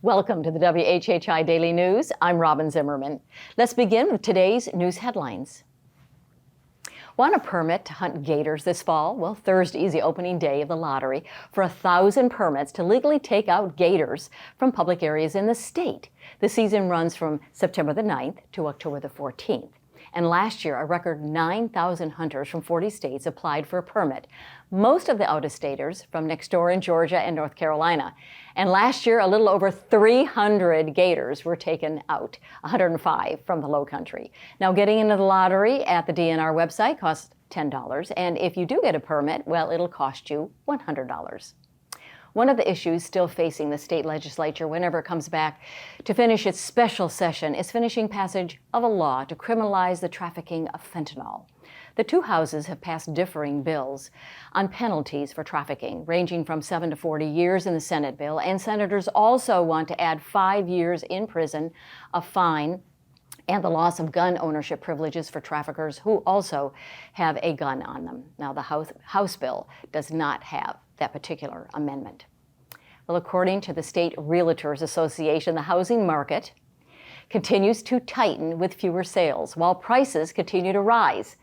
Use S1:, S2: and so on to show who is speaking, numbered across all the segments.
S1: Welcome to the WHHI Daily News. I'm Robyn Zimmerman. Let's begin with today's news headlines. Want a permit to hunt gators this fall? Well, Thursday is the opening day of the lottery for 1,000 permits to legally take out gators from public areas in the state. The season runs from September the 9th to October the 14th. And last year, a record 9,000 hunters from 40 states applied for a permit. Most of the out-of-staters from next door in Georgia and North Carolina. And last year, a little over 300 gators were taken out, 105 from the Lowcountry. Now, getting into the lottery at the DNR website costs $10, and if you do get a permit, well, it'll cost you $100. One of the issues still facing the state legislature whenever it comes back to finish its special session is finishing passage of a law to criminalize the trafficking of fentanyl. The two houses have passed differing bills on penalties for trafficking, ranging from 7 to 40 years in the Senate bill, and senators also want to add 5 years in prison, a fine, and the loss of gun ownership privileges for traffickers who also have a gun on them. Now, the House bill does not have that particular amendment. Well, according to the State Realtors Association, the housing market continues to tighten with fewer sales, while prices continue to rise.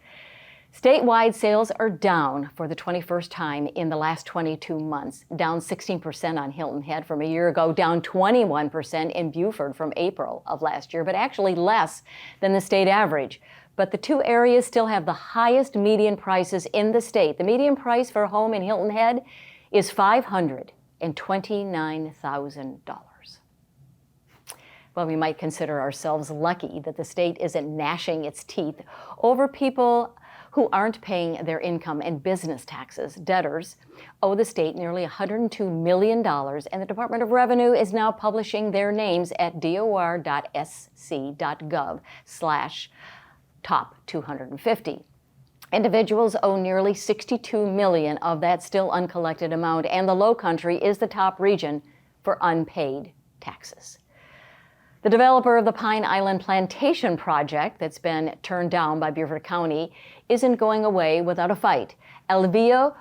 S1: Statewide sales are down for the 21st time in the last 22 months, down 16% on Hilton Head from a year ago, down 21% in Beaufort from April of last year, but actually less than the state average. But the two areas still have the highest median prices in the state. The median price for a home in Hilton Head is $529,000. Well, we might consider ourselves lucky that the state isn't gnashing its teeth over people who aren't paying their income and business taxes. Debtors owe the state nearly $102 million, and the Department of Revenue is now publishing their names at dor.sc.gov/top 250. Individuals owe nearly $62 million of that still uncollected amount, and the Lowcountry is the top region for unpaid taxes. The developer of the Pine Island Plantation project that's been turned down by Beaufort County isn't going away without a fight. Elvio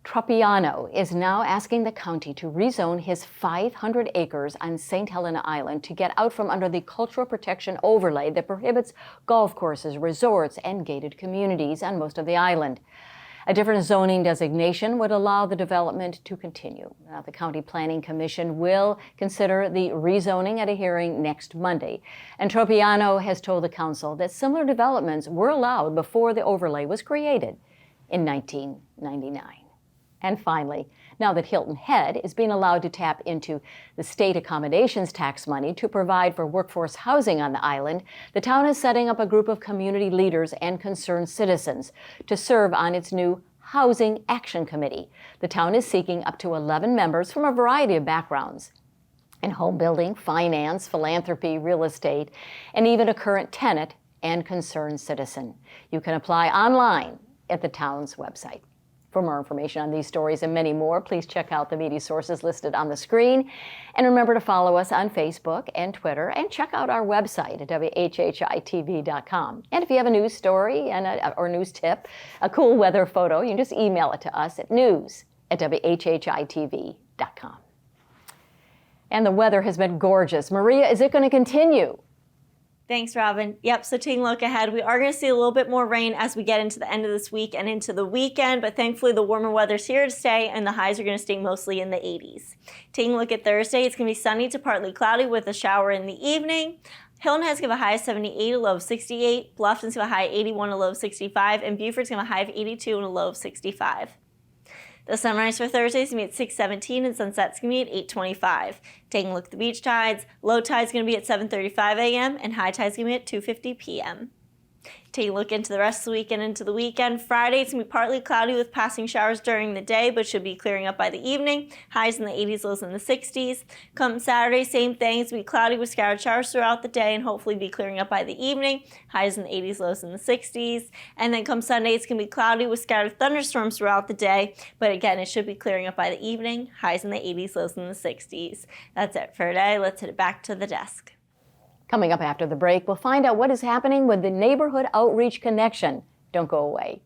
S1: Tropiano is now asking the county to rezone his 500 acres on St. Helena Island to get out from under the cultural protection overlay that prohibits golf courses, resorts, and gated communities on most of the island. A different zoning designation would allow the development to continue. Now, the County Planning Commission will consider the rezoning at a hearing next Monday. And Tropiano has told the council that similar developments were allowed before the overlay was created in 1999. And finally, now that Hilton Head is being allowed to tap into the state accommodations tax money to provide for workforce housing on the island, the town is setting up a group of community leaders and concerned citizens to serve on its new Housing Action Committee. The town is seeking up to 11 members from a variety of backgrounds in home building, finance, philanthropy, real estate, and even a current tenant and concerned citizen. You can apply online at the town's website. For more information on these stories and many more, please check out the media sources listed on the screen. And remember to follow us on Facebook and Twitter, and check out our website at WHHITV.com. And if you have a news story or news tip, a cool weather photo, you can just email it to us at news@WHHITV.com. And the weather has been gorgeous. Maria, is it going to continue?
S2: Thanks, Robyn. Yep, so taking a look ahead, we are going to see a little bit more rain as we get into the end of this week and into the weekend, but thankfully the warmer weather's here to stay and the highs are going to stay mostly in the 80s. Taking a look at Thursday, it's going to be sunny to partly cloudy with a shower in the evening. Hilton has going to have a high of 78, a low of 68. Bluffton's going to have a high of 81, a low of 65. And Beaufort's going to have a high of 82 and a low of 65. The sunrise for Thursday is going to be at 6:17 and sunset's going to be at 8:25. Taking a look at the beach tides, low tide's going to be at 7:35 a.m. and high tide's going to be at 2:50 p.m. Take a look into the rest of the week and into the weekend. Friday, it's going to be partly cloudy with passing showers during the day, but should be clearing up by the evening. Highs in the 80s, lows in the 60s. Come Saturday, same thing. It's going to be cloudy with scattered showers throughout the day and hopefully be clearing up by the evening. Highs in the 80s, lows in the 60s. And then come Sunday, it's going to be cloudy with scattered thunderstorms throughout the day. But again, it should be clearing up by the evening. Highs in the 80s, lows in the 60s. That's it for today. Let's head it back to the desk.
S1: Coming up after the break, we'll find out what is happening with the Neighborhood Outreach Connection. Don't go away.